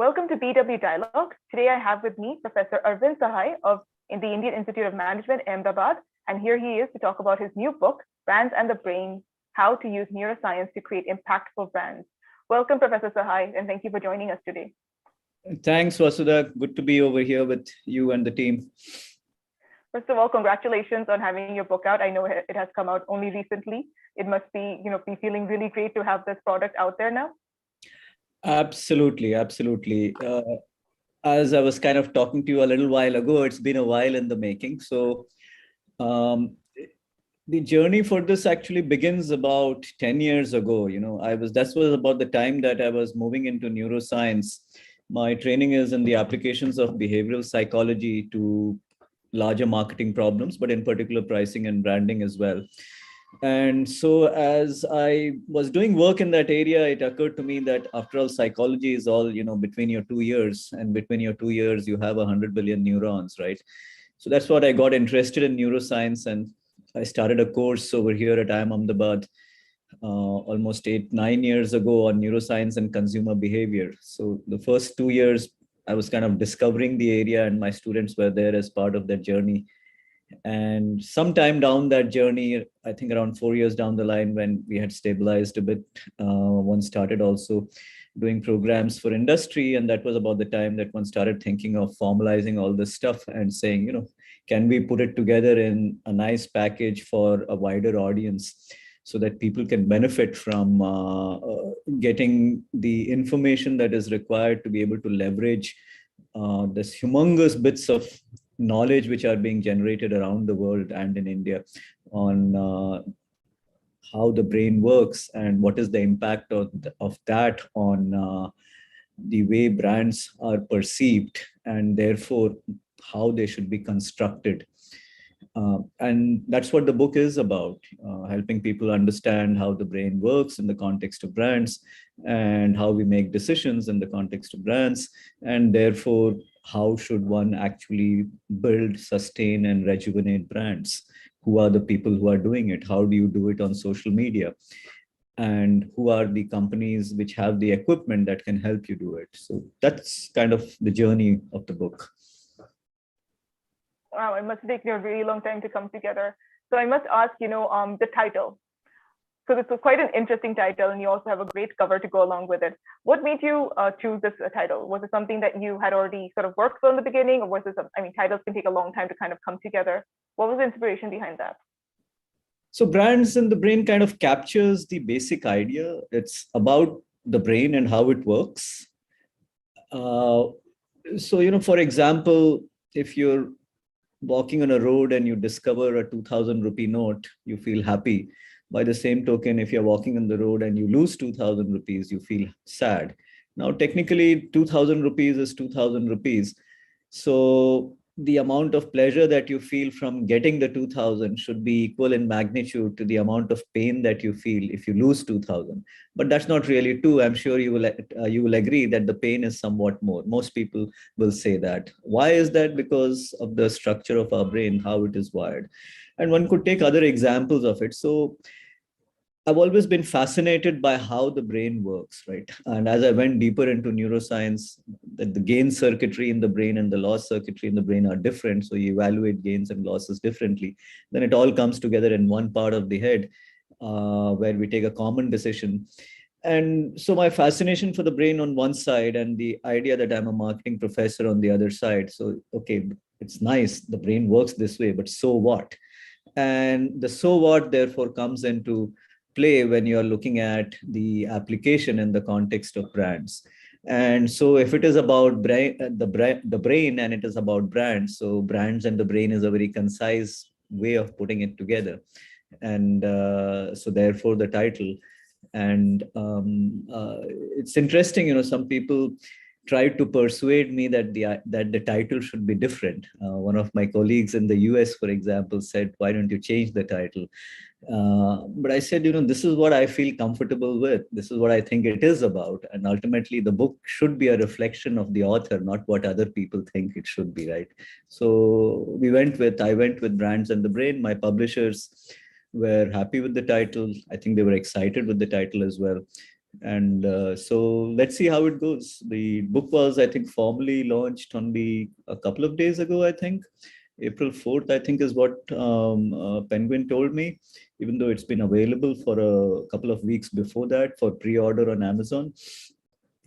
Welcome to BW Dialogue. Today I have with me Professor Arvind Sahai of the Indian Institute of Management, Ahmedabad, and here he is to talk about his new book, Brands and the Brain, How to Use Neuroscience to Create Impactful Brands. Welcome, Professor Sahai, and thank you for joining us today. Thanks, Vasudha. Good to be over here with you and the team. First of all, congratulations on having your book out. I know it has come out only recently. It must be, be feeling really great to have this product out there now. Absolutely. As I was kind of talking to you a little while ago, it's been a while in the making. So the journey for this actually begins about 10 years ago. That was about the time that I was moving into neuroscience. My training is in the applications of behavioral psychology to larger marketing problems, but in particular pricing and branding as well. And so as I was doing work in that area, it occurred to me that after all, psychology is all, between your 2 years, and between your 2 years, you have 100 billion neurons, right? So that's what I got interested in neuroscience. And I started a course over here at IIM Ahmedabad almost 8-9 years ago on neuroscience and consumer behavior. So the first 2 years, I was kind of discovering the area, and my students were there as part of that journey. And sometime down that journey, I think around 4 years down the line, when we had stabilized a bit, one started also doing programs for industry. And that was about the time that one started thinking of formalizing all this stuff and saying, can we put it together in a nice package for a wider audience so that people can benefit from getting the information that is required to be able to leverage this humongous bits of knowledge which are being generated around the world and in India on how the brain works and what is the impact of that on the way brands are perceived, and therefore how they should be constructed. And that's what the book is about, helping people understand how the brain works in the context of brands and how we make decisions in the context of brands, and therefore how should one actually build, sustain, and rejuvenate brands? Who are the people who are doing it? How do you do it on social media? And who are the companies which have the equipment that can help you do it? So that's kind of the journey of the book. Wow, it must take you a really long time to come together. So I must ask, the title. So this was quite an interesting title, and you also have a great cover to go along with it. What made you choose this title? Was it something that you had already sort of worked on in the beginning, or was this, titles can take a long time to kind of come together. What was the inspiration behind that? So Brands and the Brain kind of captures the basic idea. It's about the brain and how it works. For example, if you're walking on a road and you discover a 2,000 rupee note, you feel happy. By the same token, if you're walking on the road and you lose 2,000 rupees, you feel sad. Now, technically, 2,000 rupees is 2,000 rupees. So the amount of pleasure that you feel from getting the 2,000 should be equal in magnitude to the amount of pain that you feel if you lose 2,000. But that's not really true. I'm sure you will agree that the pain is somewhat more. Most people will say that. Why is that? Because of the structure of our brain, how it is wired. And one could take other examples of it. So I've always been fascinated by how the brain works, right? And as I went deeper into neuroscience, that the gain circuitry in the brain and the loss circuitry in the brain are different. So you evaluate gains and losses differently. Then it all comes together in one part of the head where we take a common decision. And so my fascination for the brain on one side and the idea that I'm a marketing professor on the other side. So, okay, it's nice. The brain works this way, but so what? And the so what therefore comes into play when you're looking at the application in the context of brands. And so if it is about the brain and it is about brands, so brands and the brain is a very concise way of putting it together. And so therefore the title. And it's interesting, some people tried to persuade me that the title should be different. One of my colleagues in the US, for example, said, why don't you change the title? But I said, this is what I feel comfortable with. This is what I think it is about. And ultimately, the book should be a reflection of the author, not what other people think it should be, right? So I went with Brands and the Brain. My publishers were happy with the title. I think they were excited with the title as well. And so let's see how it goes. The book was, I think, formally launched only a couple of days ago, I think. April 4th, I think, is what Penguin told me, even though it's been available for a couple of weeks before that for pre-order on Amazon.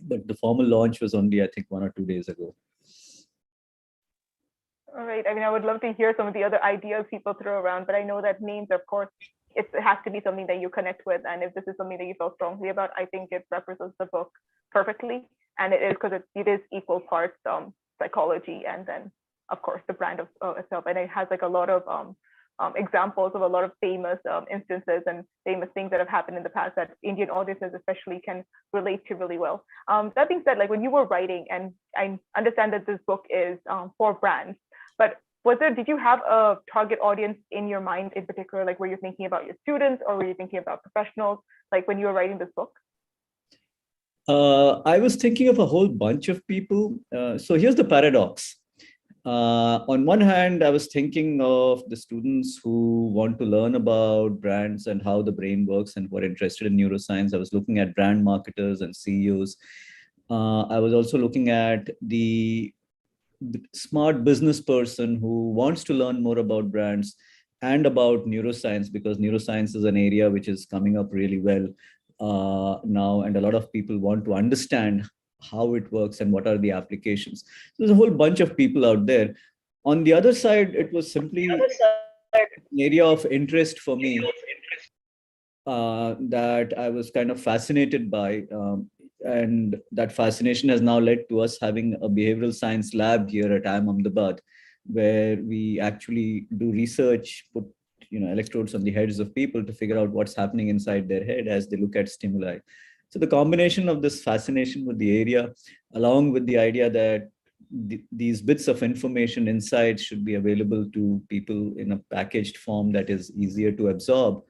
But the formal launch was only, I think, 1 or 2 days ago. All right. I mean, I would love to hear some of the other ideas people throw around, but I know that names, of course, it has to be something that you connect with. And if this is something that you feel strongly about, I think it represents the book perfectly. And it is because it is equal parts psychology and then, of course, the brand of itself. And it has like a lot of examples of a lot of famous instances and famous things that have happened in the past that Indian audiences especially can relate to really well. That being said, like when you were writing, and I understand that this book is for brands, but did you have a target audience in your mind in particular? Like, were you thinking about your students or were you thinking about professionals? Like when you were writing this book? I was thinking of a whole bunch of people. So here's the paradox. On one hand, I was thinking of the students who want to learn about brands and how the brain works and who are interested in neuroscience. I was looking at brand marketers and CEOs. I was also looking at the smart business person who wants to learn more about brands and about neuroscience, because neuroscience is an area which is coming up really well now, and a lot of people want to understand how it works and what are the applications. So there's a whole bunch of people out there. On the other side, it was simply an area of interest for me that I was kind of fascinated by. And that fascination has now led to us having a behavioral science lab here at IIM Ahmedabad, where we actually do research, put electrodes on the heads of people to figure out what's happening inside their head as they look at stimuli. So the combination of this fascination with the area, along with the idea that these bits of information, insights should be available to people in a packaged form that is easier to absorb,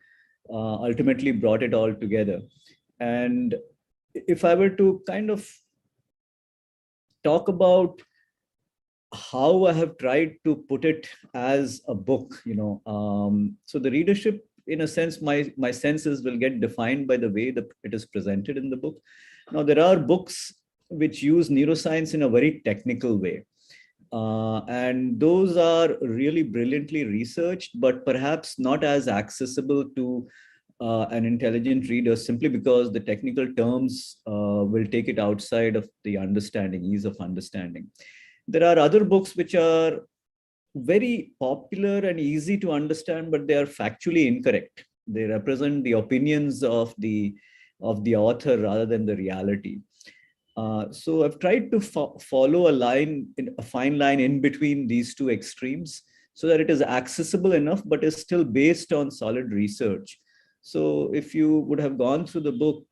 ultimately brought it all together. And if I were to kind of talk about how I have tried to put it as a book, so the readership, in a sense, my senses will get defined by the way that it is presented in the book. Now, there are books which use neuroscience in a very technical way. And those are really brilliantly researched, but perhaps not as accessible to an intelligent reader, simply because the technical terms will take it outside of the understanding, ease of understanding. There are other books which are very popular and easy to understand, but they are factually incorrect. They represent the opinions of the author rather than the reality. So I've tried to follow a fine line in between these two extremes, so that it is accessible enough, but is still based on solid research. So if you would have gone through the book,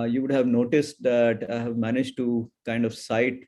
you would have noticed that I have managed to kind of cite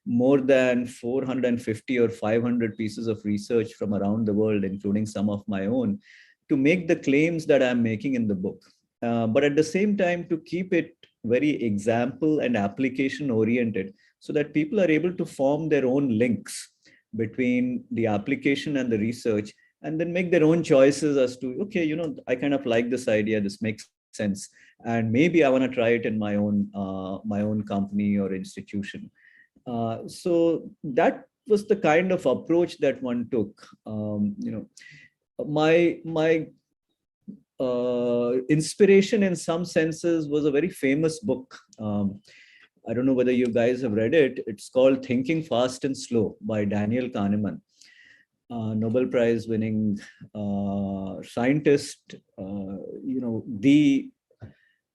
more than 450 or 500 pieces of research from around the world, including some of my own, to make the claims that I'm making in the book. But at the same time, to keep it very example and application oriented, so that people are able to form their own links between the application and the research, and then make their own choices as to, okay, I kind of like this idea, this makes sense, and maybe I want to try it in my own company or institution. So that was the kind of approach that one took. My inspiration in some senses was a very famous book. I don't know whether you guys have read it. It's called Thinking Fast and Slow by Daniel Kahneman, Nobel Prize winning scientist.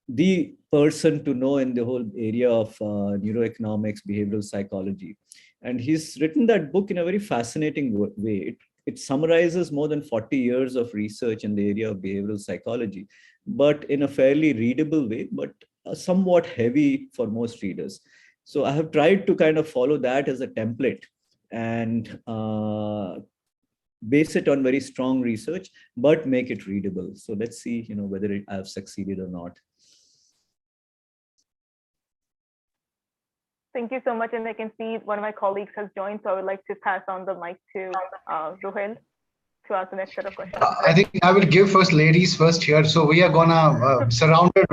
The person to know in the whole area of neuroeconomics, behavioral psychology. And he's written that book in a very fascinating way. It summarizes more than 40 years of research in the area of behavioral psychology, but in a fairly readable way, but somewhat heavy for most readers. So I have tried to kind of follow that as a template and base it on very strong research, but make it readable. So let's see, whether I have succeeded or not. Thank you so much. And I can see one of my colleagues has joined, so I would like to pass on the mic to Rohil. to ask the next set of questions. I think I will give first ladies first here. So we are gonna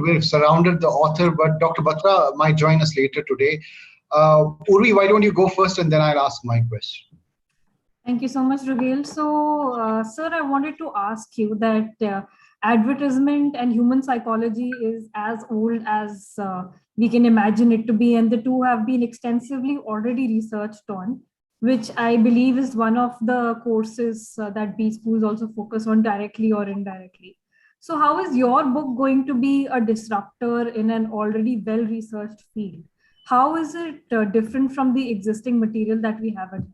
we've surrounded the author, but Dr. Batra might join us later today. Urvi, why don't you go first and then I'll ask my question. Thank you so much, Rugail. So, sir, I wanted to ask you that advertisement and human psychology is as old as we can imagine it to be, and the two have been extensively already researched on, which I believe is one of the courses that B schools also focus on directly or indirectly. So, how is your book going to be a disruptor in an already well-researched field? How is it different from the existing material that we have at hand?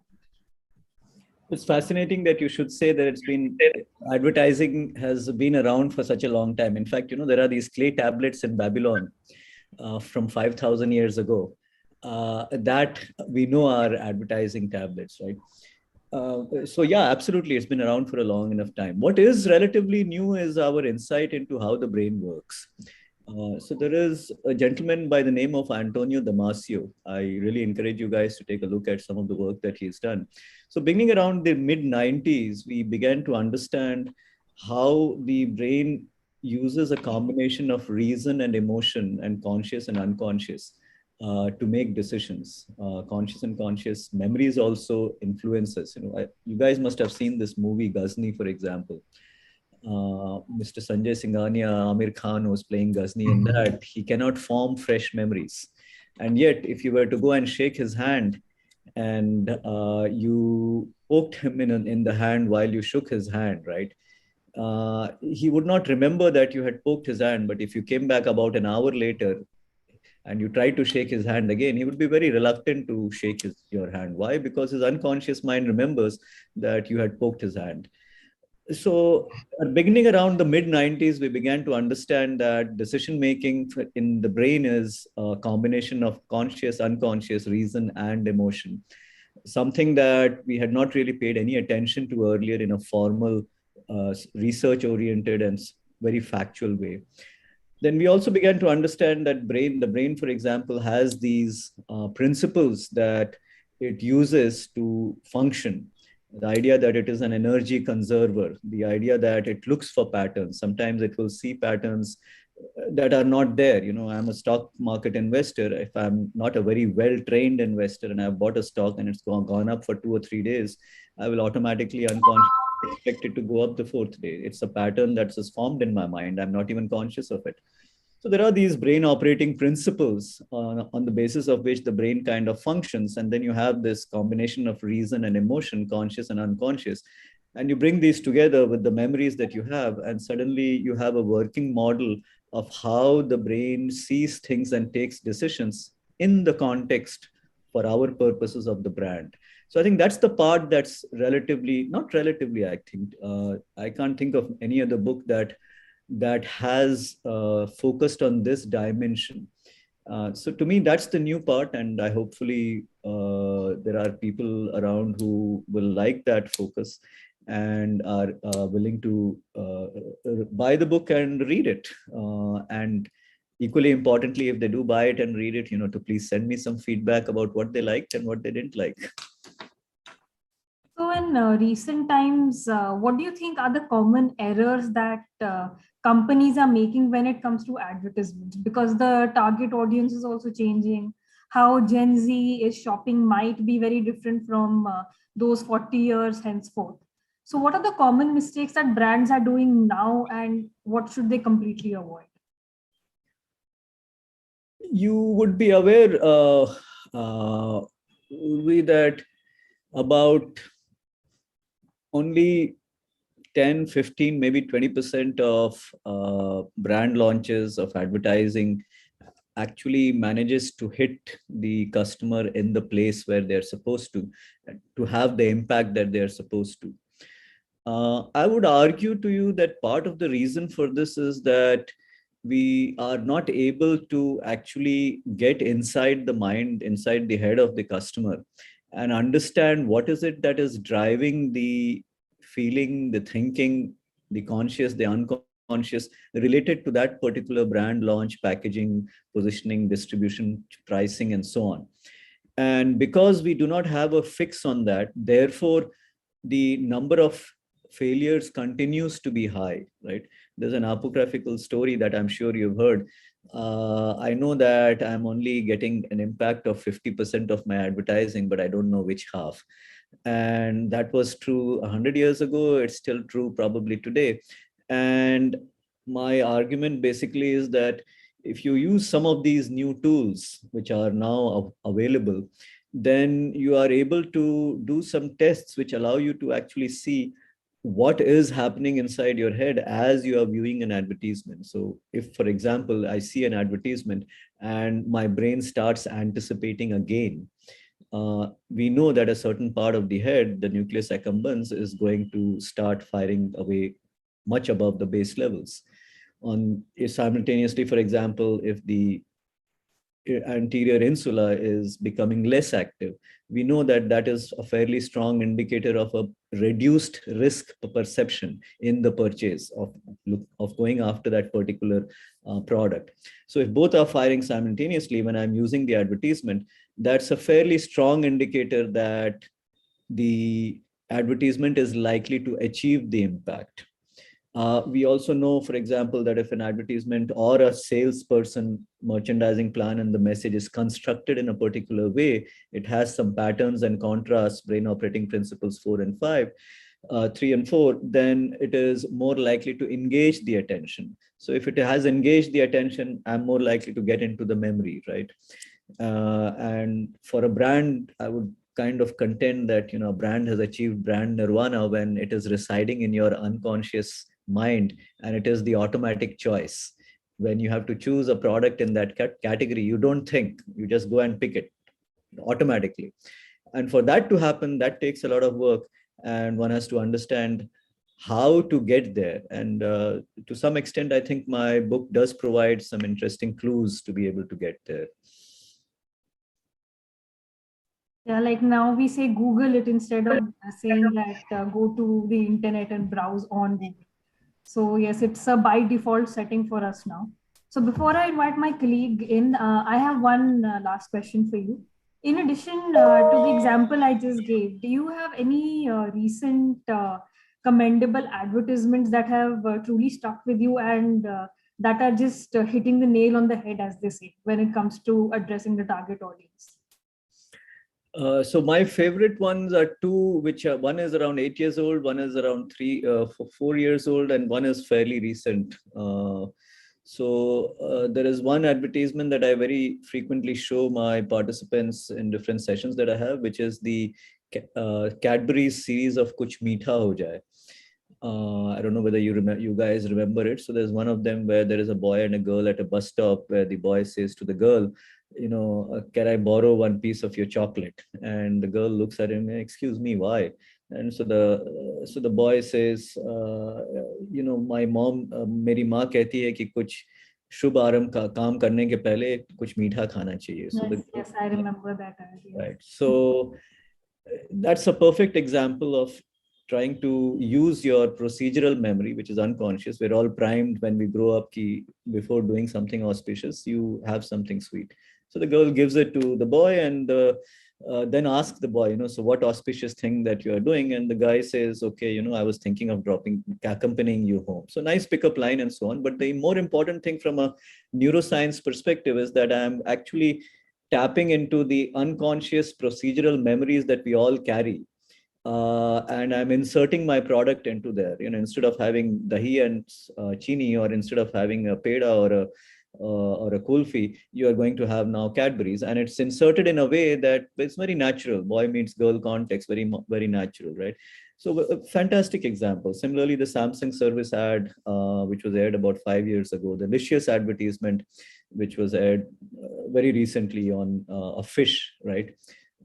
It's fascinating that you should say that advertising has been around for such a long time. In fact, there are these clay tablets in Babylon from 5,000 years ago that we know are advertising tablets, right? So yeah, absolutely, it's been around for a long enough time. What is relatively new is our insight into how the brain works. So there is a gentleman by the name of Antonio Damasio. I really encourage you guys to take a look at some of the work that he's done. So beginning around the mid-90s, we began to understand how the brain uses a combination of reason and emotion and conscious and unconscious to make decisions. Conscious and conscious memories also influences. You guys must have seen this movie Ghazni, for example. Mr. Sanjay Singhania, Amir Khan was playing Ghazni in that. He cannot form fresh memories. And yet, if you were to go and shake his hand and you poked him in the hand while you shook his hand, right? He would not remember that you had poked his hand. But if you came back about an hour later and you tried to shake his hand again, he would be very reluctant to shake your hand. Why? Because his unconscious mind remembers that you had poked his hand. So beginning around the mid-90s, we began to understand that decision-making in the brain is a combination of conscious, unconscious, reason, and emotion. Something that we had not really paid any attention to earlier in a formal, research-oriented and very factual way. Then we also began to understand that the brain, for example, has these principles that it uses to function. The idea that it is an energy conserver, the idea that it looks for patterns. Sometimes it will see patterns that are not there. I'm a stock market investor. If I'm not a very well-trained investor and I've bought a stock and it's gone up for 2 or 3 days, I will automatically unconsciously expect it to go up the 4th day. It's a pattern that's just formed in my mind. I'm not even conscious of it. So there are these brain operating principles on the basis of which the brain kind of functions. And then you have this combination of reason and emotion, conscious and unconscious. And you bring these together with the memories that you have, and suddenly you have a working model of how the brain sees things and takes decisions in the context for our purposes of the brand. So I think that's the part that's not relatively, I think. I can't think of any other book that has focused on this dimension. So to me, that's the new part. And hopefully there are people around who will like that focus and are willing to buy the book and read it. And equally importantly, if they do buy it and read it, to please send me some feedback about what they liked and what they didn't like. So in recent times, what do you think are the common errors that companies are making when it comes to advertisements? Because the target audience is also changing. How Gen Z is shopping might be very different from those 40 years henceforth. So what are the common mistakes that brands are doing now, and what should they completely avoid? You would be aware that about only 10, 15, maybe 20% of brand launches of advertising actually manages to hit the customer in the place where they're supposed to have the impact that they're supposed to. I would argue to you that part of the reason for this is that we are not able to actually get inside the mind, inside the head of the customer and understand what is it that is driving the feeling, the thinking, the conscious, the unconscious related to that particular brand launch, packaging, positioning, distribution, pricing, and so on. And because we do not have a fix on that, therefore, the number of failures continues to be high, right? There's an apocryphal story that I'm sure you've heard. I know that I'm only getting an impact of 50% of my advertising, but I don't know which half. And that was true 100 years ago. It's still true probably today. And my argument basically is that if you use some of these new tools, which are now available, then you are able to do some tests which allow you to actually see what is happening inside your head as you are viewing an advertisement. So if, for example, I see an advertisement and my brain starts anticipating a gain, we know that a certain part of the head, the nucleus accumbens, is going to start firing away much above the base levels. Simultaneously, for example, if the anterior insula is becoming less active, we know that that is a fairly strong indicator of a reduced risk perception in the purchase of going after that particular product. So if both are firing simultaneously when I'm using the advertisement, that's a fairly strong indicator that the advertisement is likely to achieve the impact. We also know, for example, that if an advertisement or a salesperson merchandising plan and the message is constructed in a particular way, it has some patterns and contrasts, brain operating principles 4 and 5, 3 and 4, then it is more likely to engage the attention. So if it has engaged the attention, I'm more likely to get into the memory, right? And for a brand, I would kind of contend that, a brand has achieved brand nirvana when it is residing in your unconscious mind, and it is the automatic choice. When you have to choose a product in that category, you don't think, you just go and pick it automatically. And for that to happen, that takes a lot of work, and one has to understand how to get there. And to some extent, I think my book does provide some interesting clues to be able to get there. Yeah, like now we say Google it instead of saying that go to the internet and browse on Google. So yes, it's a by default setting for us now. So before I invite my colleague in, I have one last question for you. In addition to the example I just gave, do you have any recent commendable advertisements that have truly stuck with you and that are just hitting the nail on the head, as they say, when it comes to addressing the target audience? So my favorite ones are two, which are, one is around 8 years old, one is around 4 years old, and one is fairly recent. There is one advertisement that I very frequently show my participants in different sessions that I have, which is the Cadbury's series of Kuch Meetha Ho Jaye. I don't know whether you guys remember it. So there's one of them where there is a boy and a girl at a bus stop where the boy says to the girl, can I borrow one piece of your chocolate? And the girl looks at him, excuse me, why? And so the boy says, my mom, मेरी माँ कहती है कि कुछ शुभ आरंभ का काम करने के पहले कुछ मीठा खाना चाहिए. Yes, I remember that. Right. So that's a perfect example of trying to use your procedural memory, which is unconscious. We're all primed when we grow up before doing something auspicious, you have something sweet. So the girl gives it to the boy and then asks the boy, so what auspicious thing that you are doing? And the guy says, okay, I was thinking of accompanying you home. So nice pickup line and so on. But the more important thing from a neuroscience perspective is that I'm actually tapping into the unconscious procedural memories that we all carry. And I'm inserting my product into there. Instead of having dahi and chini, or instead of having a peda or a kulfi, you are going to have now Cadbury's, and it's inserted in a way that it's very natural. Boy meets girl context, very, very natural, right? So a fantastic example. Similarly, the Samsung service ad, which was aired about 5 years ago, the Licious advertisement, which was aired very recently on a fish, right?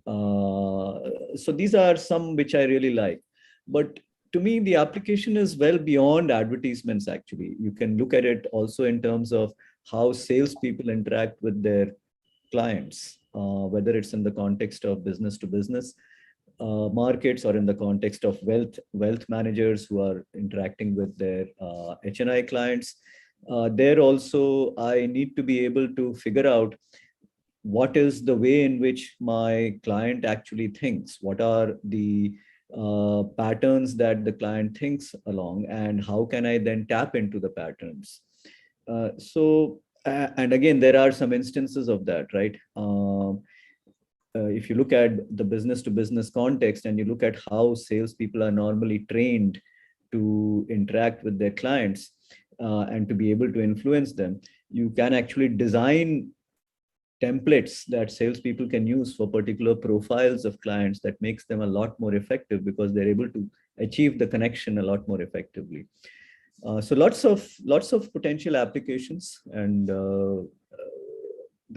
So these are some which I really like. But to me, the application is well beyond advertisements, actually. You can look at it also in terms of how salespeople interact with their clients, whether it's in the context of business to business markets, or in the context of wealth managers who are interacting with their HNI clients. There also, I need to be able to figure out what is the way in which my client actually thinks. What are the patterns that the client thinks along, and how can I then tap into the patterns? And again, there are some instances of that, right? If you look at the business to business context and you look at how salespeople are normally trained to interact with their clients and to be able to influence them, you can actually design templates that salespeople can use for particular profiles of clients that makes them a lot more effective, because they're able to achieve the connection a lot more effectively. So lots of potential applications, and the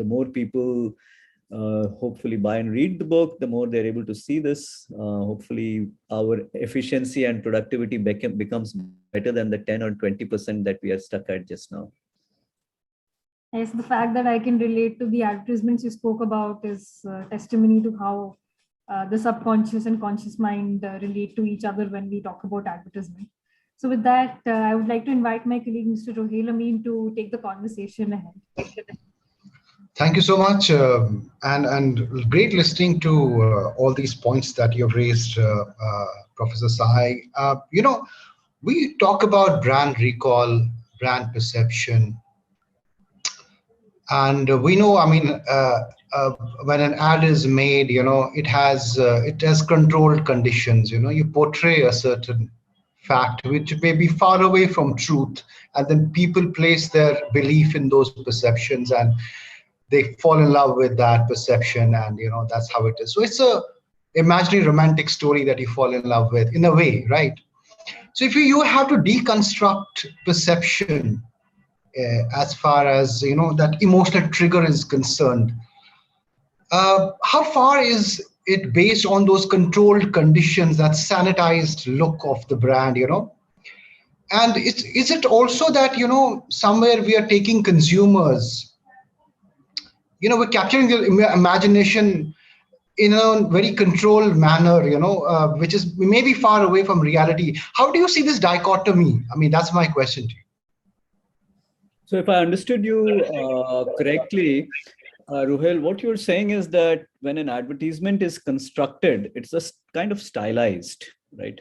more people hopefully buy and read the book, the more they're able to see this. Hopefully our efficiency and productivity becomes better than the 10 or 20% that we are stuck at just now. Yes, the fact that I can relate to the advertisements you spoke about is testimony to how the subconscious and conscious mind relate to each other when we talk about advertisement. So with that, I would like to invite my colleague, Mr. Rohel Amin, to take the conversation ahead. Thank you so much, and great listening to all these points that you've raised, Professor Sahai. We talk about brand recall, brand perception, and we know, when an ad is made, it has controlled conditions. You portray a certain fact which may be far away from truth, and then people place their belief in those perceptions, and they fall in love with that perception, and that's how it is. So it's a imaginary romantic story that you fall in love with, in a way, right? So if you have to deconstruct perception as far as that emotional trigger is concerned, how far is it based on those controlled conditions, that sanitized look of the brand, and is it also that somewhere we are taking consumers, we're capturing their imagination in a very controlled manner, which is maybe far away from reality. How do you see this dichotomy? That's my question to you. So if I understood you correctly, Ruhel, what you're saying is that when an advertisement is constructed, it's just kind of stylized, right?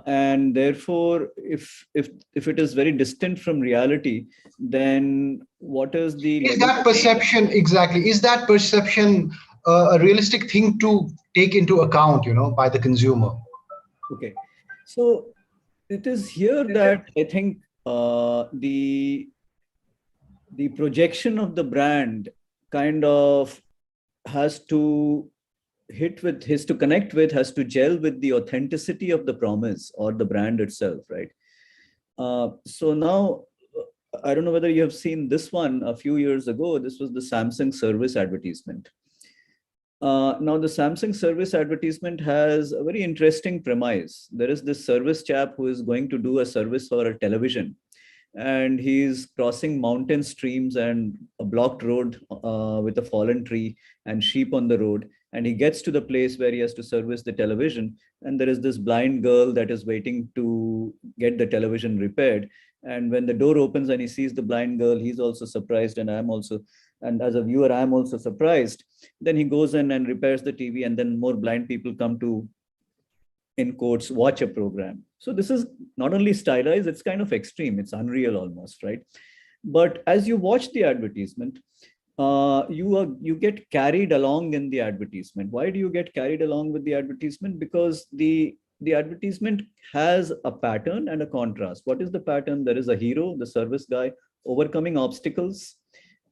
And therefore, if it is very distant from reality, then what is the... Is that perception, exactly, is that perception a realistic thing to take into account, by the consumer? Okay. So it is here that I think the projection of the brand kind of has to connect with, has to gel with the authenticity of the promise or the brand itself, right? So now, I don't know whether you have seen this one a few years ago. This was the Samsung service advertisement. Now, the Samsung service advertisement has a very interesting premise. There is this service chap who is going to do a service for a television, and he's crossing mountain streams and a blocked road with a fallen tree and sheep on the road. And he gets to the place where he has to service the television. And there is this blind girl that is waiting to get the television repaired. And when the door opens and he sees the blind girl, he's also surprised, and and as a viewer, I'm also surprised. Then he goes in and repairs the TV, and then more blind people come to, in quotes, watch a program. So this is not only stylized, it's kind of extreme. It's unreal almost, right? But as you watch the advertisement, you get carried along in the advertisement. Why do you get carried along with the advertisement? Because the advertisement has a pattern and a contrast. What is the pattern? There is a hero, the service guy, overcoming obstacles,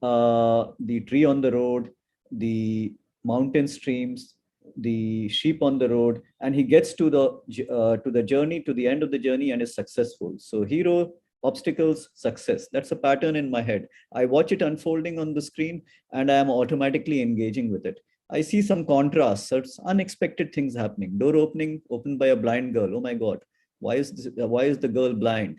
the tree on the road, the mountain streams, the sheep on the road, and he gets to the journey, to the end of the journey, and is successful. So hero, obstacles, success. That's a pattern in my head. I watch it unfolding on the screen, and I am automatically engaging with it. I see some contrast, such unexpected things happening. Door opened by a blind girl. Oh my God, why is the girl blind?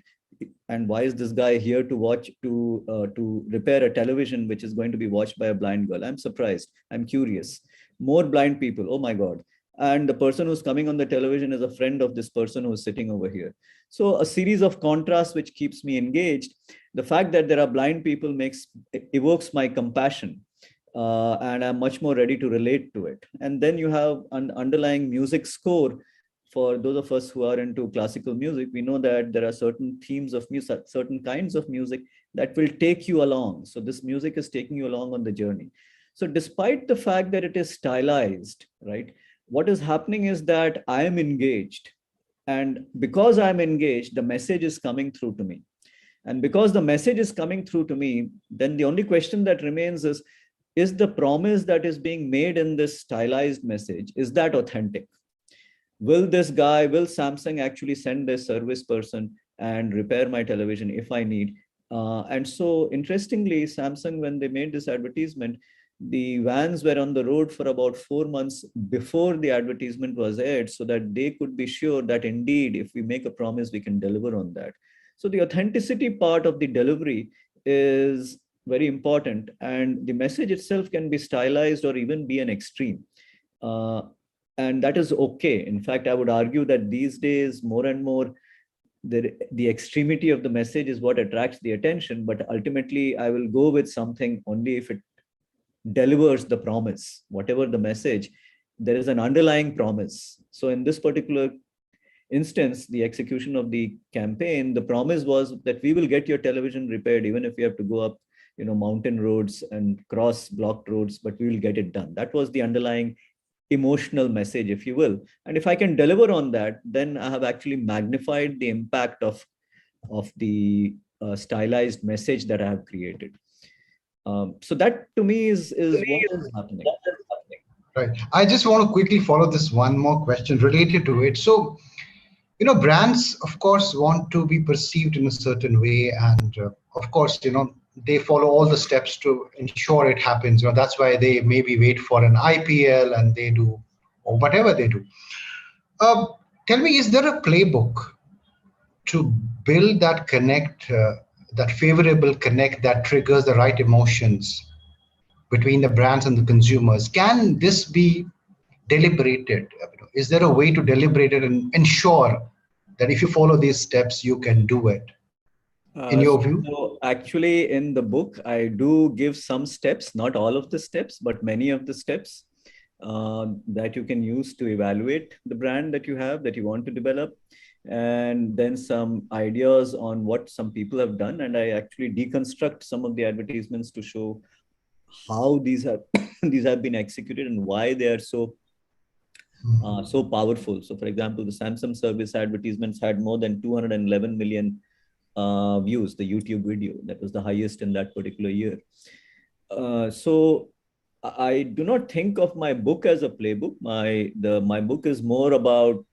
And why is this guy here to repair a television which is going to be watched by a blind girl? I'm surprised. I'm curious. More blind people. Oh my God. And the person who's coming on the television is a friend of this person who's sitting over here. So a series of contrasts which keeps me engaged. The fact that there are blind people evokes my compassion. and I'm much more ready to relate to it. And then you have an underlying music score. For those of us who are into classical music, we know that there are certain themes of music, certain kinds of music that will take you along. So this music is taking you along on the journey. So despite the fact that it is stylized, right, what is happening is that I am engaged. And because I'm engaged, the message is coming through to me. And because the message is coming through to me, then the only question that remains is the promise that is being made in this stylized message, is that authentic? Will Samsung actually send their service person and repair my television if I need? And so interestingly, Samsung, when they made this advertisement, the vans were on the road for about 4 months before the advertisement was aired, so that they could be sure that indeed, if we make a promise, we can deliver on that. So the authenticity part of the delivery is very important, and the message itself can be stylized or even be an extreme. And that is okay. In fact, I would argue that these days, more and more, the extremity of the message is what attracts the attention, but ultimately I will go with something only if it delivers the promise. Whatever the message, there is an underlying promise. So in this particular instance, the execution of the campaign, the promise was that we will get your television repaired, even if we have to go up, mountain roads and cross blocked roads, but we will get it done. That was the underlying emotional message, if you will. And if I can deliver on that, then I have actually magnified the impact of the stylized message that I have created. So that to me is what is happening. Right. I just want to quickly follow this one more question related to it. So, brands, of course, want to be perceived in a certain way. And of course, they follow all the steps to ensure it happens. That's why they maybe wait for an IPL and they do, or whatever they do. Tell me, is there a playbook to build that connect, that favorable connect that triggers the right emotions between the brands and the consumers? Can this be deliberated? Is there a way to deliberate it and ensure that if you follow these steps, you can do it? In your view? So actually, in the book, I do give some steps, not all of the steps, but many of the steps that you can use to evaluate the brand that you have, that you want to develop. And then some ideas on what some people have done. And I actually deconstruct some of the advertisements to show how these have these have been executed and why they are so powerful. So for example, the Samsung service advertisements had more than 211 million views, the YouTube video. That was the highest in that particular year. So I do not think of my book as a playbook. My book is more about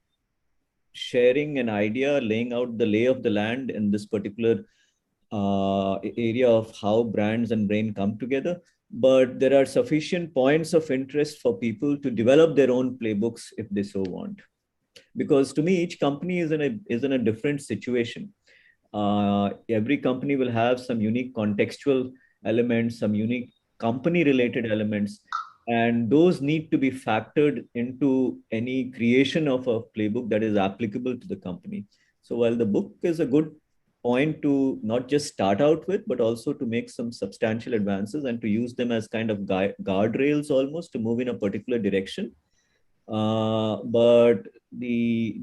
sharing an idea, laying out the lay of the land in this particular area of how brands and brain come together. But there are sufficient points of interest for people to develop their own playbooks if they so want. Because to me, each company is in a different situation. Every company will have some unique contextual elements, some unique company related elements, and those need to be factored into any creation of a playbook that is applicable to the company. So while the book is a good point to not just start out with, but also to make some substantial advances and to use them as kind of guardrails almost to move in a particular direction. But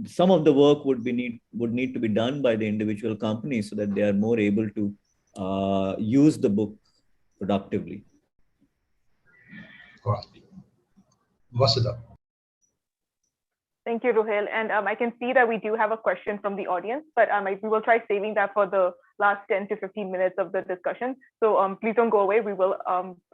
some of the work would need to be done by the individual companies so that they are more able to use the book productively. All right. Vasudha. Thank you, Ruhail. And I can see that we do have a question from the audience, but we will try saving that for the last 10 to 15 minutes of the discussion. So please don't go away. We will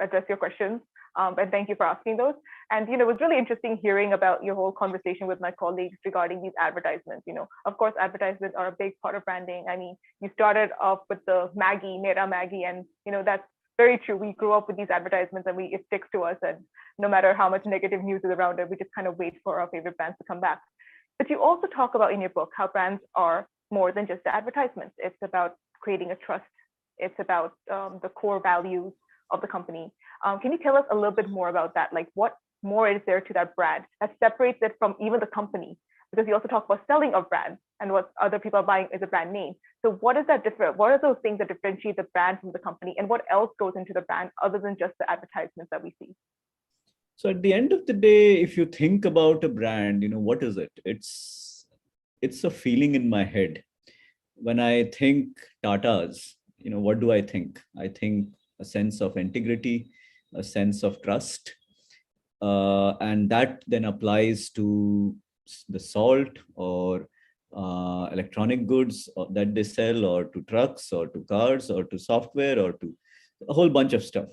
address your questions. And thank you for asking those. And it was really interesting hearing about your whole conversation with my colleagues regarding these advertisements. Of course, advertisements are a big part of branding. I mean, you started off with the Maggie, Mera Maggie, and that's very true. We grew up with these advertisements and it sticks to us. And no matter how much negative news is around it, we just kind of wait for our favorite brands to come back. But you also talk about in your book how brands are more than just the advertisements. It's about creating a trust. It's about the core values of the company. Can you tell us a little bit more about that? Like what more is there to that brand that separates it from even the company? Because you also talk about selling of brands and what other people are buying is a brand name. So what is that different? What are those things that differentiate the brand from the company, and what else goes into the brand other than just the advertisements that we see? So at the end of the day, if you think about a brand, what is it? It's a feeling in my head. When I think Tata's, what do I think? I think a sense of integrity, a sense of trust, and that then applies to the salt or electronic goods that they sell, or to trucks, or to cars, or to software, or to a whole bunch of stuff.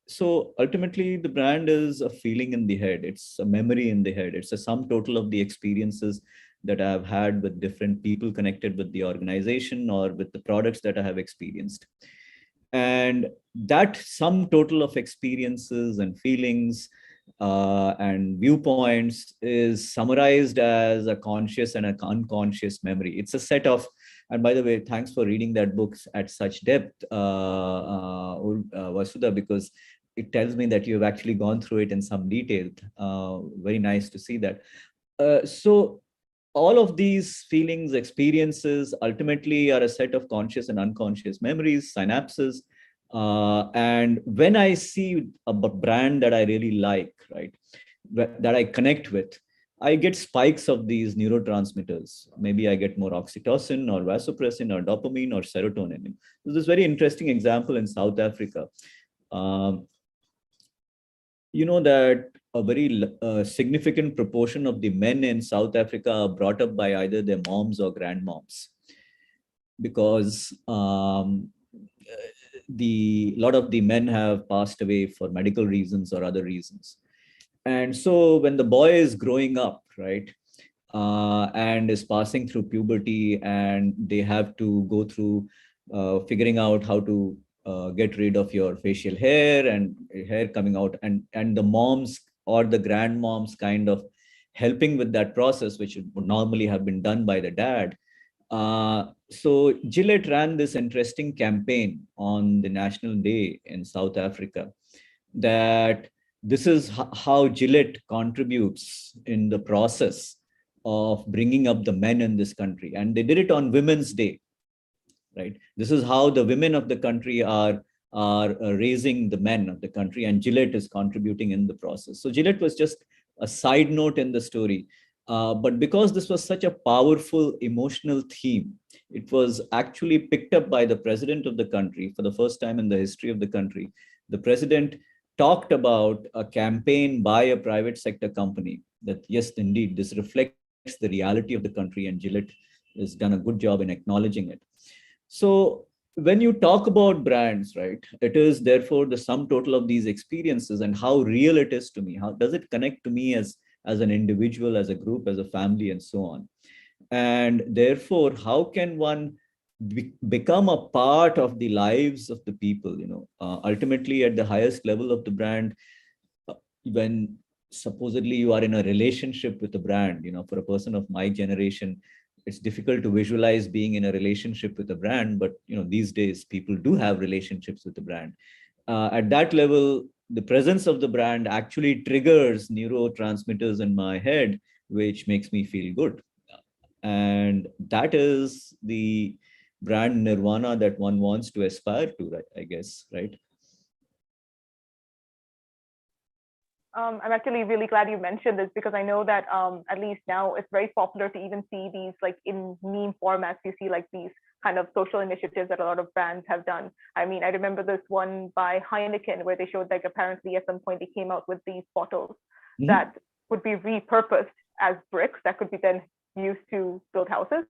So ultimately, the brand is a feeling in the head. It's a memory in the head. It's a sum total of the experiences that I've had with different people connected with the organization or with the products that I have experienced. And that sum total of experiences and feelings and viewpoints is summarized as a conscious and an unconscious memory. It's a set of, and by the way, thanks for reading that book at such depth, Vasudha, because it tells me that you've actually gone through it in some detail. Very nice to see that. So all of these feelings, experiences, ultimately are a set of conscious and unconscious memories, synapses. And when I see a brand that I really like, right, that I connect with, I get spikes of these neurotransmitters. Maybe I get more oxytocin or vasopressin or dopamine or serotonin. There's this very interesting example in South Africa. That a very significant proportion of the men in South Africa are brought up by either their moms or grandmoms, because a lot of the men have passed away for medical reasons or other reasons. And so when the boy is growing up, right, and is passing through puberty, and they have to go through figuring out how to get rid of your facial hair and hair coming out, and the moms or the grandmoms kind of helping with that process, which would normally have been done by the dad. So Gillette ran this interesting campaign on the National Day in South Africa, that this is how Gillette contributes in the process of bringing up the men in this country. And they did it on Women's Day, right? This is how the women of the country are raising the men of the country, and Gillette is contributing in the process. So Gillette was just a side note in the story. But because this was such a powerful emotional theme, it was actually picked up by the president of the country for the first time in the history of the country. The president talked about a campaign by a private sector company that, yes, indeed, this reflects the reality of the country, and Gillette has done a good job in acknowledging it. So when you talk about brands, right, it is therefore the sum total of these experiences and how real it is to me. How does it connect to me as an individual, as a group, as a family, and so on. And therefore, how can one become a part of the lives of the people, ultimately at the highest level of the brand, when supposedly you are in a relationship with the brand, for a person of my generation, it's difficult to visualize being in a relationship with a brand, but these days people do have relationships with the brand. At that level, the presence of the brand actually triggers neurotransmitters in my head, which makes me feel good. And that is the brand nirvana that one wants to aspire to, right? I guess, right? I'm actually really glad you mentioned this, because I know that at least now it's very popular to even see these, like in meme formats, you see like these kind of social initiatives that a lot of brands have done. I mean, I remember this one by Heineken where they showed like apparently at some point they came out with these bottles that would be repurposed as bricks that could be then used to build houses.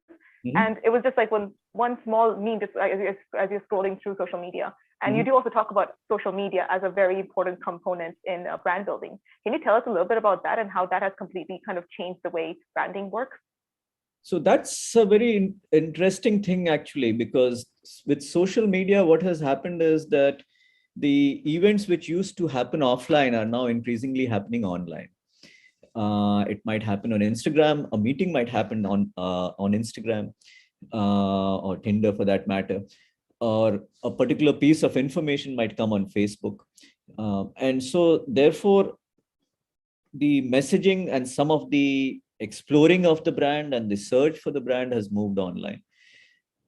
And it was just like one small meme, just as you're scrolling through social media. And you do also talk about social media as a very important component in brand building. Can you tell us a little bit about that and how that has completely kind of changed the way branding works? So that's a very interesting thing, actually, because with social media, what has happened is that the events which used to happen offline are now increasingly happening online. It might happen on Instagram. A meeting might happen on Instagram or Tinder, for that matter, or a particular piece of information might come on Facebook. And so therefore, the messaging and some of the exploring of the brand and the search for the brand has moved online.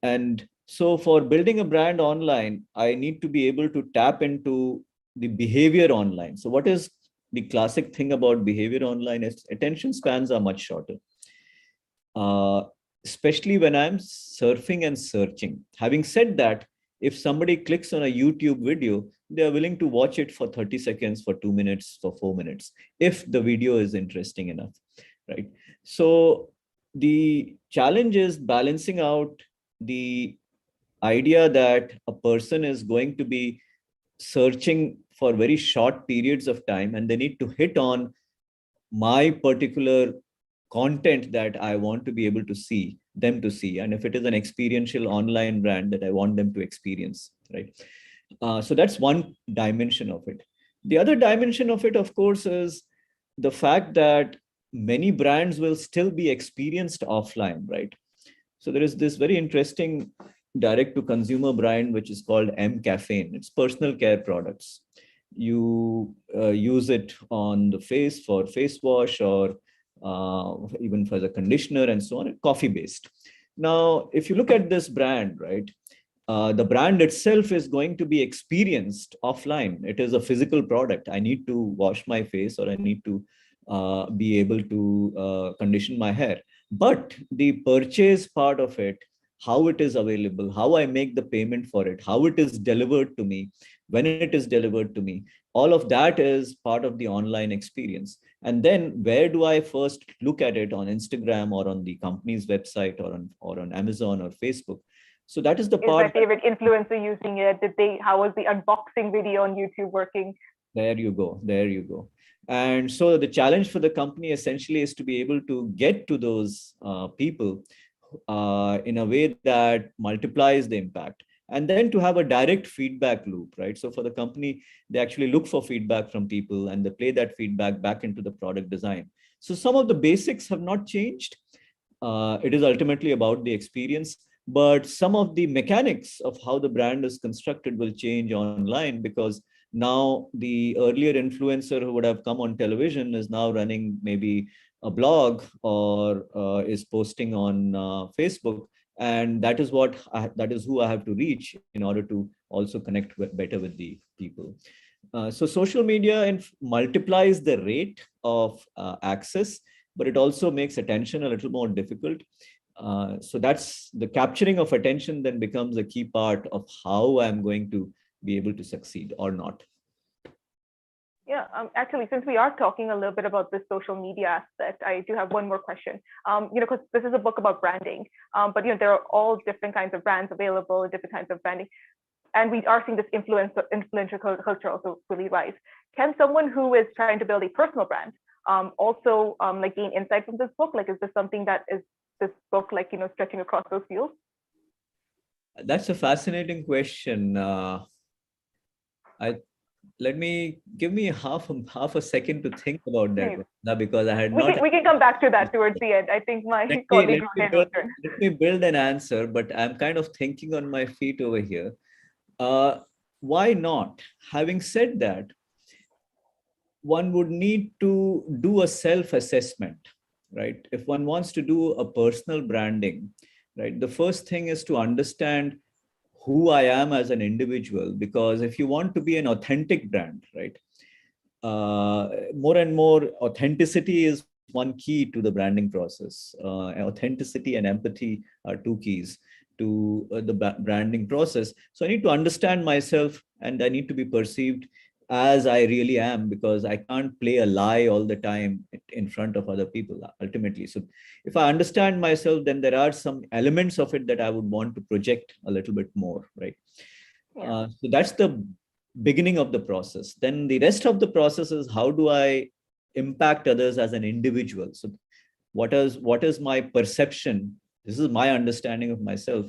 And so for building a brand online, I need to be able to tap into the behavior online. So what is the classic thing about behavior online is attention spans are much shorter. Especially when I'm surfing and searching. Having said that, if somebody clicks on a YouTube video, they are willing to watch it for 30 seconds, for 2 minutes, for 4 minutes, if the video is interesting enough, right? So the challenge is balancing out the idea that a person is going to be searching for very short periods of time and they need to hit on my particular content that I want to be able to see them to see. And if it is an experiential online brand that I want them to experience, right? So that's one dimension of it. The other dimension of it, of course, is the fact that many brands will still be experienced offline, right? So there is this very interesting direct to consumer brand, which is called M Caffeine. It's personal care products. You use it on the face for face wash or even for the conditioner and so on, coffee based. Now, if you look at this brand, right, the brand itself is going to be experienced offline. It is a physical product. I need to wash my face or I need to be able to condition my hair. But the purchase part of it, how it is available, how I make the payment for it, how it is delivered to me, when it is delivered to me, all of that is part of the online experience. And then where do I first look at it, on Instagram or on the company's website or on Amazon or Facebook? So that is the part. Is my favorite influencer using it? How was the unboxing video on YouTube working? There you go. There you go. And so the challenge for the company essentially is to be able to get to those people in a way that multiplies the impact, and then to have a direct feedback loop, right? So for the company, they actually look for feedback from people and they play that feedback back into the product design. So some of the basics have not changed. It is ultimately about the experience, but some of the mechanics of how the brand is constructed will change online, because now the earlier influencer who would have come on television is now running maybe a blog or is posting on Facebook, and that is who I have to reach in order to also connect better with the people. So social media multiplies the rate of access, but it also makes attention a little more difficult. So that's the capturing of attention then becomes a key part of how I'm going to be able to succeed or not. Yeah, actually, since we are talking a little bit about the social media aspect, I do have one more question. Because this is a book about branding, but there are all different kinds of brands available, different kinds of branding, and we are seeing this influential culture also really rise. Can someone who is trying to build a personal brand also like gain insight from this book? Like, is this something that is this book like stretching across those fields? That's a fascinating question. Give me half a second to think about that, because I had we can come back to that towards the end. I think my colleague let me build an answer, but I'm kind of thinking on my feet over here. Why not? Having said that, one would need to do a self-assessment, right? If one wants to do a personal branding, right, the first thing is to understand who I am as an individual, because if you want to be an authentic brand, right, more and more authenticity is one key to the branding process. Authenticity and empathy are two keys to the branding process. So I need to understand myself and I need to be perceived as I really am, because I can't play a lie all the time in front of other people ultimately. So if I understand myself, then there are some elements of it that I would want to project a little bit more, right? Yeah. So that's the beginning of the process. Then the rest of the process is, how do I impact others as an individual? So what is my perception? This is my understanding of myself.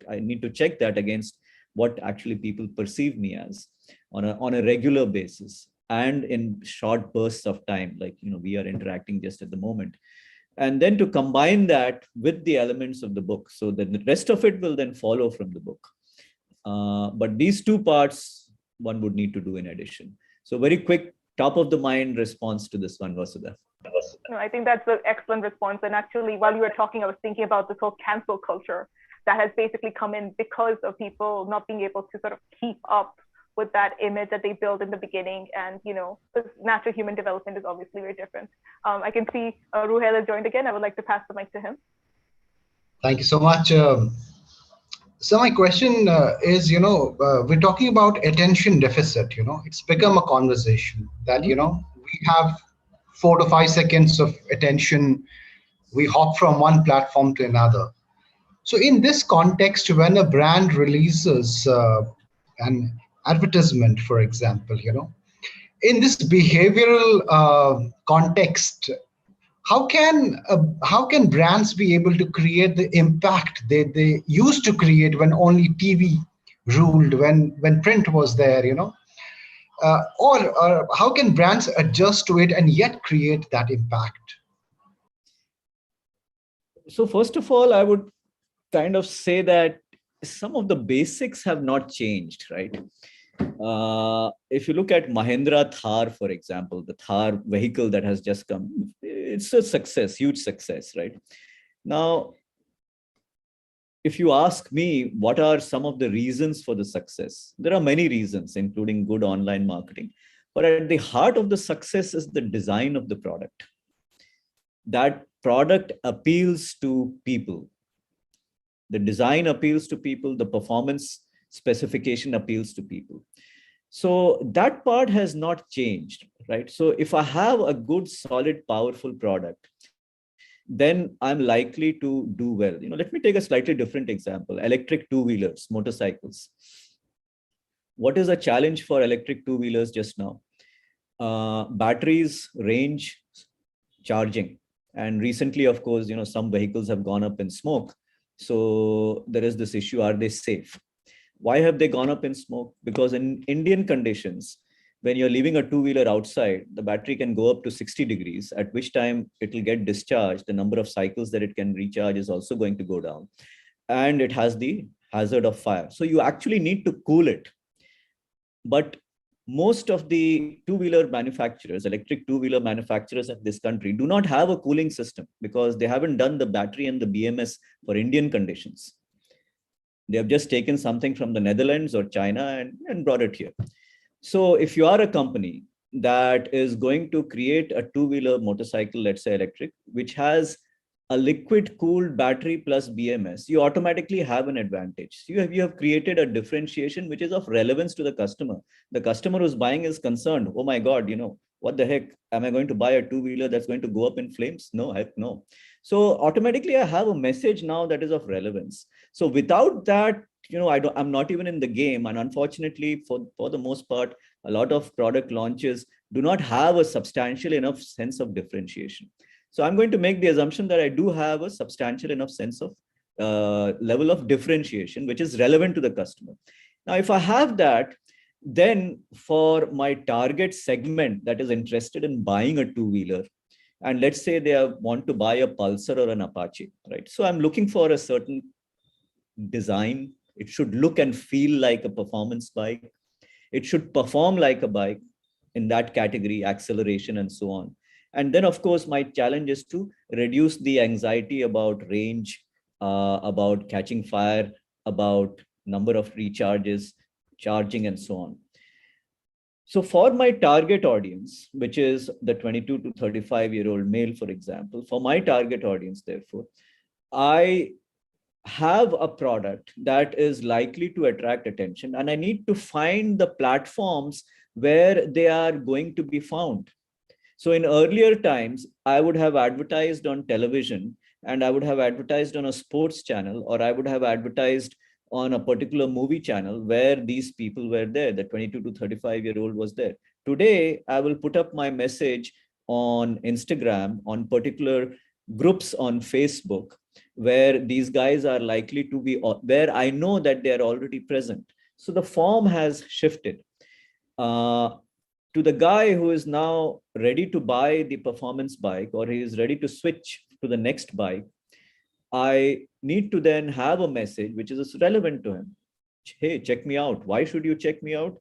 I need to check that against what actually people perceive me as on a regular basis and in short bursts of time, like we are interacting just at the moment. And then to combine that with the elements of the book, so that the rest of it will then follow from the book. But these two parts one would need to do in addition. So very quick top of the mind response to this one, Vasudha. No, I think that's an excellent response. And actually, while you were talking, I was thinking about this whole cancel culture that has basically come in because of people not being able to sort of keep up with that image that they built in the beginning. And, natural human development is obviously very different. I can see Ruhail has joined again. I would like to pass the mic to him. Thank you so much. So my question is, we're talking about attention deficit. It's become a conversation that, we have 4 to 5 seconds of attention. We hop from one platform to another. So in this context, when a brand releases an advertisement, for example, in this behavioral context, how can brands be able to create the impact they used to create when only TV ruled, when print was there, or how can brands adjust to it and yet create that impact? So first of all, I would kind of say that some of the basics have not changed, right? If you look at Mahindra Thar, for example, the Thar vehicle that has just come, it's a success, huge success, right? Now, if you ask me, what are some of the reasons for the success? There are many reasons, including good online marketing. But at the heart of the success is the design of the product. That product appeals to people. The design appeals to people, the performance specification appeals to people. So that part has not changed, right? So if I have a good, solid, powerful product, then I'm likely to do well. Let me take a slightly different example. Electric two-wheelers, motorcycles. What is a challenge for electric two-wheelers just now? Batteries, range, charging. And recently, of course, some vehicles have gone up in smoke. So there is this issue, are they safe? Why have they gone up in smoke? Because in Indian conditions, when you're leaving a two-wheeler outside, the battery can go up to 60 degrees, at which time it will get discharged. The number of cycles that it can recharge is also going to go down. And it has the hazard of fire. So you actually need to cool it. But most of the two-wheeler manufacturers, electric two-wheeler manufacturers in this country do not have a cooling system because they haven't done the battery and the BMS for Indian conditions. They have just taken something from the Netherlands or China and brought it here. So if you are a company that is going to create a two-wheeler motorcycle, let's say electric, which has a liquid cooled battery plus BMS, you automatically have an advantage. You have created a differentiation which is of relevance to the customer. The customer who's buying is concerned, oh my God, what the heck? Am I going to buy a two-wheeler that's going to go up in flames? No, heck no. So automatically I have a message now that is of relevance. So without that, I'm not even in the game. And unfortunately, for the most part, a lot of product launches do not have a substantial enough sense of differentiation. So I'm going to make the assumption that I do have a substantial enough sense of level of differentiation, which is relevant to the customer. Now, if I have that, then for my target segment that is interested in buying a two-wheeler, and let's say they want to buy a Pulsar or an Apache, right? So I'm looking for a certain design. It should look and feel like a performance bike. It should perform like a bike in that category, acceleration and so on. And then, of course, my challenge is to reduce the anxiety about range, about catching fire, about number of recharges, charging, and so on. So for my target audience, which is the 22 to 35-year-old male, for example, for my target audience, therefore, I have a product that is likely to attract attention, and I need to find the platforms where they are going to be found. So in earlier times, I would have advertised on television, and I would have advertised on a sports channel, or I would have advertised on a particular movie channel where these people were there, the 22 to 35-year-old was there. Today, I will put up my message on Instagram, on particular groups on Facebook, where these guys are likely to be, where I know that they are already present. So the form has shifted. To the guy who is now ready to buy the performance bike, or he is ready to switch to the next bike, I need to then have a message which is relevant to him. Hey, check me out. Why should you check me out?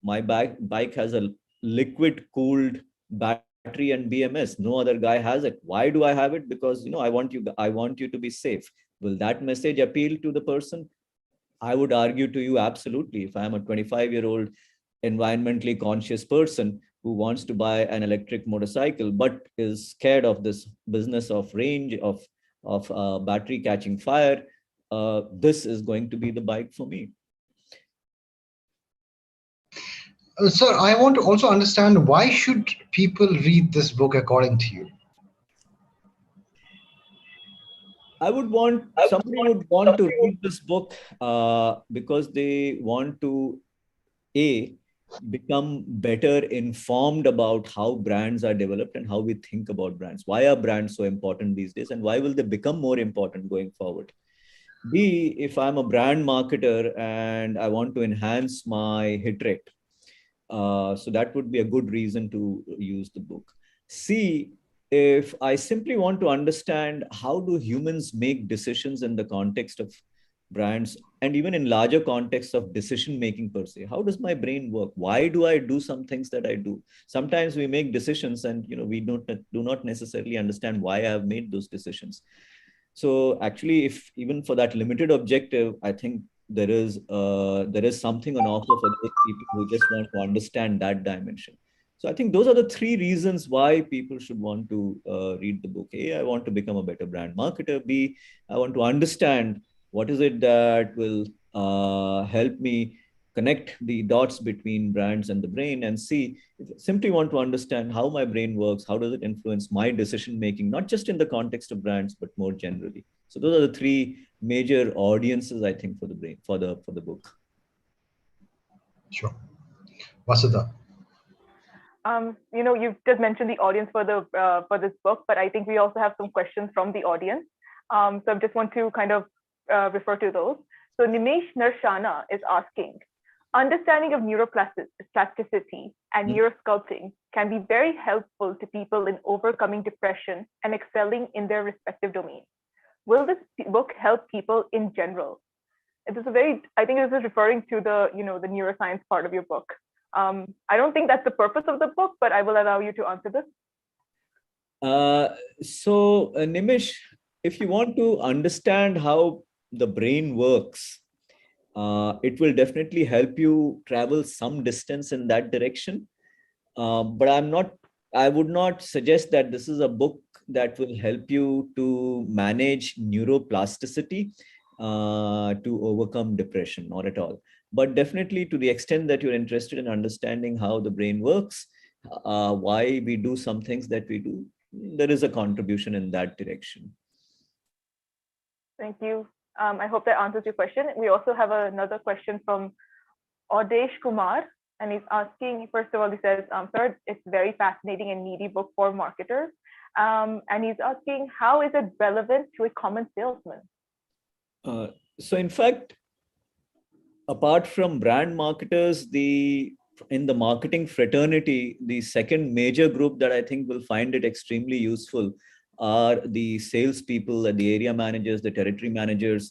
My bike has a liquid cooled battery battery and BMS. No other guy has it. Why do I have it? Because, I want you to be safe. Will that message appeal to the person? I would argue to you, absolutely. If I'm a 25-year-old environmentally conscious person who wants to buy an electric motorcycle, but is scared of this business of range, of battery catching fire, this is going to be the bike for me. Sir, I want to also understand, why should people read this book according to you? Somebody would want to read this book because they want to, become better informed about how brands are developed and how we think about brands. Why are brands so important these days, and why will they become more important going forward? B, if I'm a brand marketer and I want to enhance my hit rate, so that would be a good reason to use the book. C, if I simply want to understand how do humans make decisions in the context of brands, and even in larger contexts of decision making per se, how does my brain work? Why do I do some things that I do? Sometimes we make decisions and we do not necessarily understand why I have made those decisions. So actually, if even for that limited objective, I think there is something on offer for those people who just want to understand that dimension. So I think those are the three reasons why people should want to read the book. A, I want to become a better brand marketer. B, I want to understand what is it that will help me connect the dots between brands and the brain. And C, if I simply want to understand how my brain works, how does it influence my decision making, not just in the context of brands, but more generally. So those are the three major audiences, I think, for the brain, for the book. Sure. Vasudha. You've just mentioned the audience for this book, but I think we also have some questions from the audience. So I just want to kind of refer to those. So Nimesh Narshana is asking, understanding of neuroplasticity and neurosculpting can be very helpful to people in overcoming depression and excelling in their respective domains. Will this book help people in general? I think this is referring to the neuroscience part of your book. I don't think that's the purpose of the book, but I will allow you to answer this. So Nimish, if you want to understand how the brain works, it will definitely help you travel some distance in that direction. But I would not suggest that this is a book that will help you to manage neuroplasticity to overcome depression, not at all. But definitely, to the extent that you're interested in understanding how the brain works, why we do some things that we do, there is a contribution in that direction. Thank you. I hope that answers your question. We also have another question from Audesh Kumar, and he's asking, first of all, he says, sir, it's a very fascinating and meaty book for marketers. And he's asking, how is it relevant to a common salesman? So in fact, apart from brand marketers, in the marketing fraternity, the second major group that I think will find it extremely useful are the salespeople and the area managers, the territory managers.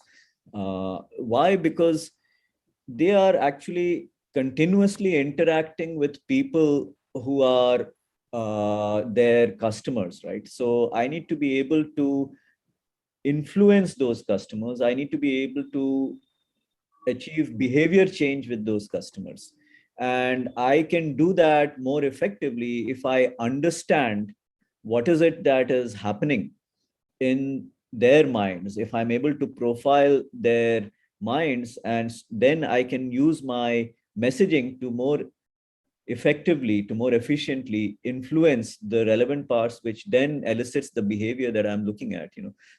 Why? Because they are actually continuously interacting with people who are their customers, right? So I need to be able to influence those customers. I need to be able to achieve behavior change with those customers. And I can do that more effectively if I understand what is it that is happening in their minds, if I'm able to profile their minds, and then I can use my messaging to more effectively, to more efficiently influence the relevant parts, which then elicits the behavior that I'm looking at.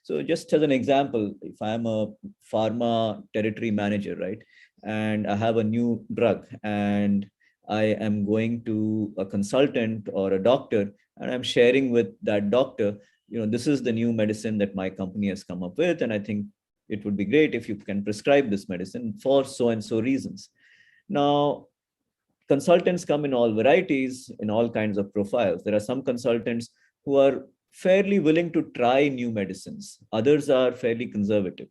So just as an example, if I'm a pharma territory manager, right, and I have a new drug and I am going to a consultant or a doctor and I'm sharing with that doctor, this is the new medicine that my company has come up with, and I think it would be great if you can prescribe this medicine for so and so reasons. Now, consultants come in all varieties, in all kinds of profiles. There are some consultants who are fairly willing to try new medicines. Others are fairly conservative.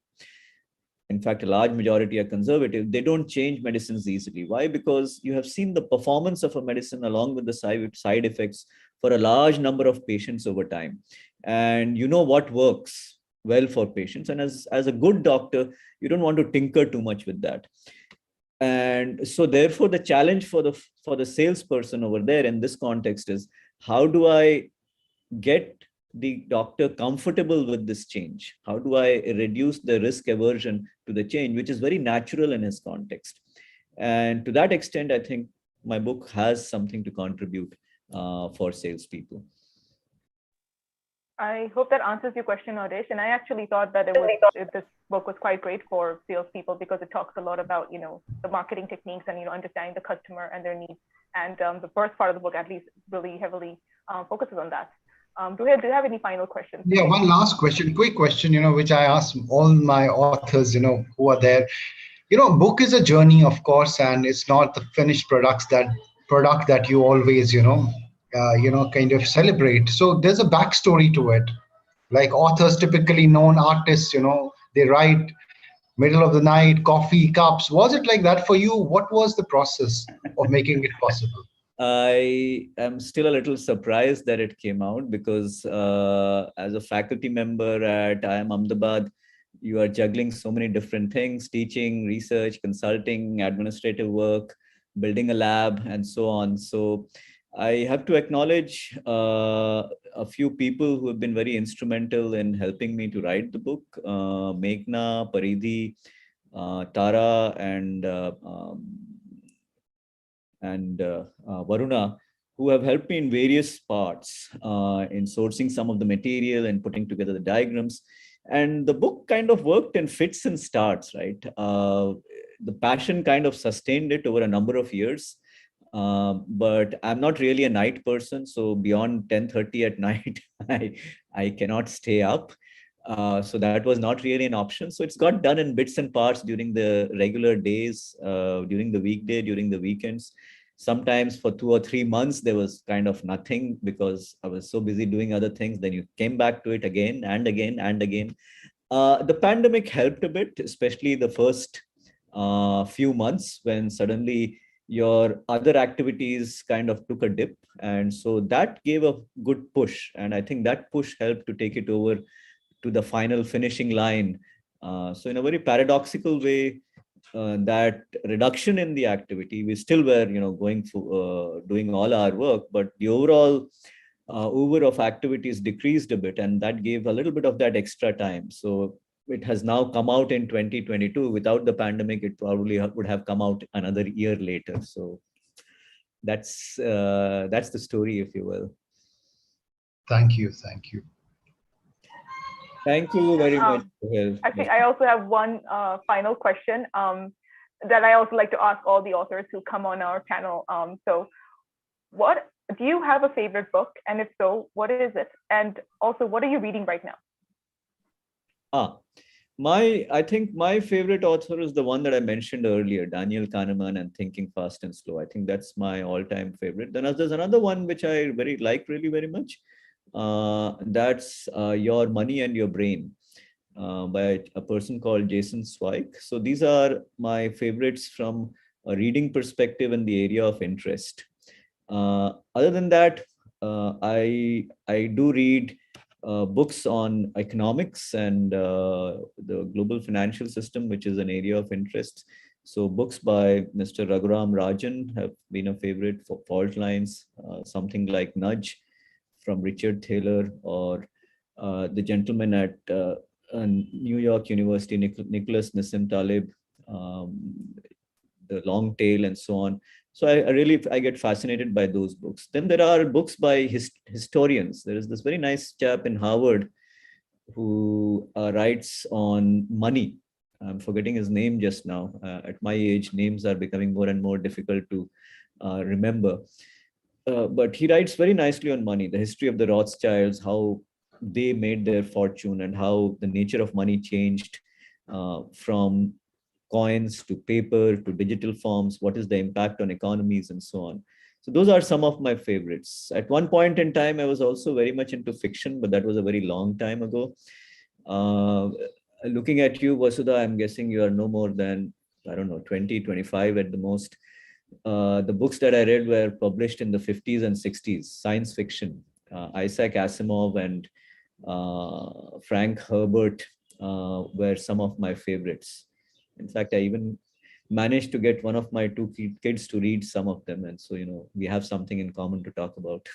in fact, a large majority are conservative, they don't change medicines easily. Why? Because you have seen the performance of a medicine along with the side effects for a large number of patients over time. And you know what works well for patients. And as a good doctor, you don't want to tinker too much with that. And so therefore, the challenge for the salesperson over there in this context is, how do I get the doctor comfortable with this change? How do I reduce the risk aversion to the change, which is very natural in his context? And to that extent, I think my book has something to contribute for salespeople. I hope that answers your question, Adesh. And I actually thought that this book was quite great for salespeople, because it talks a lot about, the marketing techniques and, understanding the customer and their needs. And the first part of the book, at least, really heavily focuses on that. Do you have any final questions? Yeah, one last question, quick question, which I ask all my authors, who are there. Book is a journey, of course, and it's not the finished product that you always, kind of celebrate. So there's a backstory to it. Like authors, typically known artists, they write middle of the night, coffee cups. Was it like that for you? What was the process of making it possible? I am still a little surprised that it came out, because as a faculty member at IIM Ahmedabad, you are juggling so many different things: teaching, research, consulting, administrative work, building a lab, and so on. So I have to acknowledge a few people who have been very instrumental in helping me to write the book: Meghna, Paridhi, Tara, and Varuna, who have helped me in various parts in sourcing some of the material and putting together the diagrams. And the book kind of worked in fits and starts, right? The passion kind of sustained it over a number of years. But I'm not really a night person. So beyond 10:30 at night, I cannot stay up. So that was not really an option. So it's got done in bits and parts during the regular days, during the weekday, during the weekends. Sometimes for 2 or 3 months, there was kind of nothing because I was so busy doing other things. Then you came back to it again and again and again. The pandemic helped a bit, especially the first few months, when suddenly your other activities kind of took a dip. And so that gave a good push. And I think that push helped to take it over to the final finishing line. So in a very paradoxical way, that reduction in the activity, we still were, going for doing all our work, but the overall over of activities decreased a bit, and that gave a little bit of that extra time. So it has now come out in 2022. Without the pandemic, it probably would have come out another year later. So that's the story, if you will. Thank you. Thank you very much. Actually, I also have one final question that I also like to ask all the authors who come on our channel. So do you have a favorite book? And if so, what is it? And also, what are you reading right now? I think my favorite author is the one that I mentioned earlier, Daniel Kahneman and Thinking Fast and Slow. I think that's my all-time favorite. Then there's another one which I really very much. That's Your Money and Your Brain by a person called Jason Zweig. So these are my favorites from a reading perspective in the area of interest. Other than that, I do read books on economics and the global financial system, which is an area of interest. So books by Mr. Raghuram Rajan have been a favorite. For Fault Lines, something like Nudge from Richard Thaler, or the gentleman at New York University, Nicholas Nassim Taleb, The Long Tail, and so on. So I get fascinated by those books. Then there are books by historians. There is this very nice chap in Harvard who writes on money. I'm forgetting his name just now. At my age, names are becoming more and more difficult to remember. But he writes very nicely on money, the history of the Rothschilds, how they made their fortune, and how the nature of money changed from coins to paper to digital forms, what is the impact on economies, and so on. So those are some of my favorites. At one point in time, I was also very much into fiction, but that was a very long time ago. looking at you, Vasudha, I'm guessing you are no more than, I don't know, 20, 25 at the most. The books that I read were published in the 50s and 60s, science fiction. Isaac Asimov and Frank Herbert were some of my favorites. In fact, I even managed to get one of my two kids to read some of them. And so, we have something in common to talk about.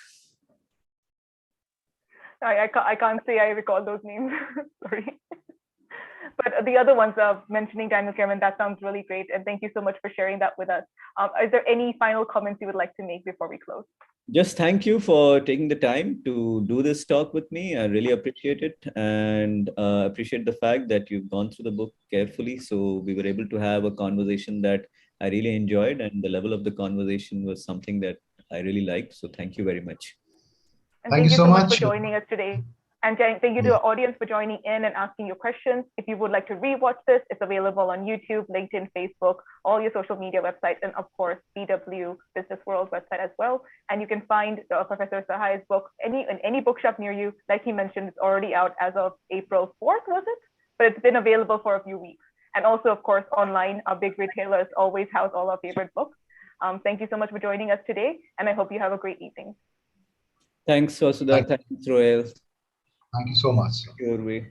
I can't say I recall those names. Sorry. But the other ones, mentioning Daniel Kahneman, that sounds really great. And thank you so much for sharing that with us. Is there any final comments you would like to make before we close? Just thank you for taking the time to do this talk with me. I really appreciate it, and appreciate the fact that you've gone through the book carefully. So we were able to have a conversation that I really enjoyed, and the level of the conversation was something that I really liked. So thank you very much. And thank you so much for joining us today. And thank you to our audience for joining in and asking your questions. If you would like to rewatch this, it's available on YouTube, LinkedIn, Facebook, all your social media websites, and of course, BW Businessworld website as well. And you can find Professor Sahai's book in any bookshop near you. Like he mentioned, it's already out as of April 4th, was it? But it's been available for a few weeks. And also, of course, online, our big retailers always house all our favorite books. Thank you so much for joining us today. And I hope you have a great evening. Thanks, Vasudha. Thanks, Roel. Thank you so much. Thank you, Urvi.